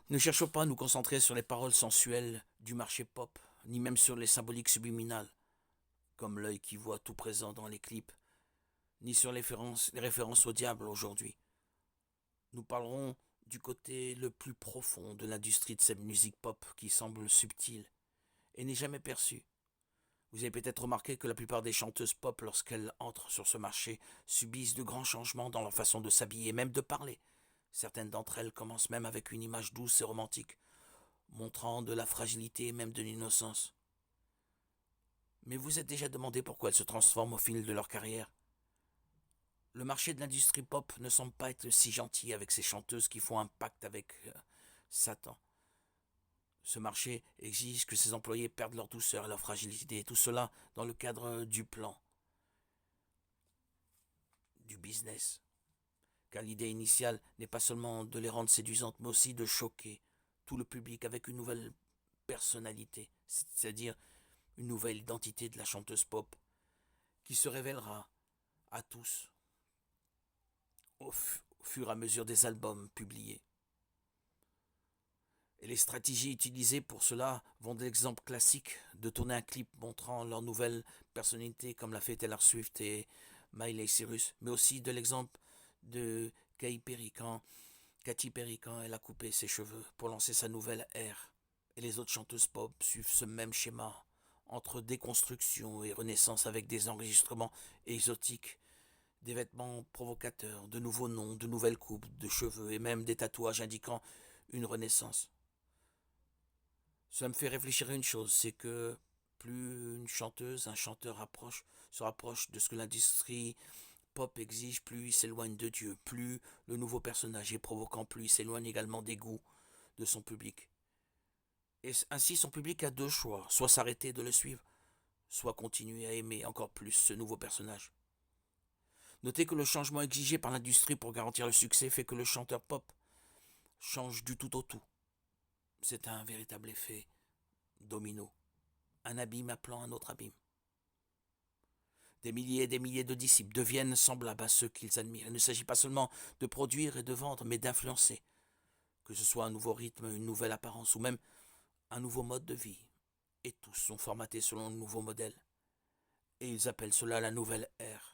Ne cherchons pas à nous concentrer sur les paroles sensuelles du marché pop, ni même sur les symboliques subliminales, comme l'œil qui voit tout présent dans les clips, ni sur les références au diable aujourd'hui. Nous parlerons du côté le plus profond de l'industrie de cette musique pop qui semble subtile et n'est jamais perçue. Vous avez peut-être remarqué que la plupart des chanteuses pop, lorsqu'elles entrent sur ce marché, subissent de grands changements dans leur façon de s'habiller et même de parler. Certaines d'entre elles commencent même avec une image douce et romantique, montrant de la fragilité et même de l'innocence. Mais vous êtes déjà demandé pourquoi elles se transforment au fil de leur carrière? Le marché de l'industrie pop ne semble pas être si gentil avec ces chanteuses qui font un pacte avec Satan. Ce marché exige que ses employés perdent leur douceur et leur fragilité, et tout cela dans le cadre du plan, du business. Car l'idée initiale n'est pas seulement de les rendre séduisantes, mais aussi de choquer tout le public avec une nouvelle personnalité, c'est-à-dire une nouvelle identité de la chanteuse pop, qui se révélera à tous au fur et à mesure des albums publiés. Et les stratégies utilisées pour cela vont de l'exemple classique de tourner un clip montrant leur nouvelle personnalité comme l'a fait Taylor Swift et Miley Cyrus, mais aussi de l'exemple de Katy Perry quand elle a coupé ses cheveux pour lancer sa nouvelle ère. Et les autres chanteuses pop suivent ce même schéma entre déconstruction et renaissance avec des enregistrements exotiques, des vêtements provocateurs, de nouveaux noms, de nouvelles coupes de cheveux et même des tatouages indiquant une renaissance. Ça me fait réfléchir à une chose, c'est que plus une chanteuse, un chanteur se rapproche de ce que l'industrie pop exige, plus il s'éloigne de Dieu, plus le nouveau personnage est provoquant, plus il s'éloigne également des goûts de son public. Et ainsi son public a deux choix, soit s'arrêter de le suivre, soit continuer à aimer encore plus ce nouveau personnage. Notez que le changement exigé par l'industrie pour garantir le succès fait que le chanteur pop change du tout au tout. C'est un véritable effet domino. Un abîme appelant un autre abîme. Des milliers et des milliers de disciples deviennent semblables à ceux qu'ils admirent. Il ne s'agit pas seulement de produire et de vendre, mais d'influencer. Que ce soit un nouveau rythme, une nouvelle apparence ou même un nouveau mode de vie. Et tous sont formatés selon le nouveau modèle. Et ils appellent cela la nouvelle ère.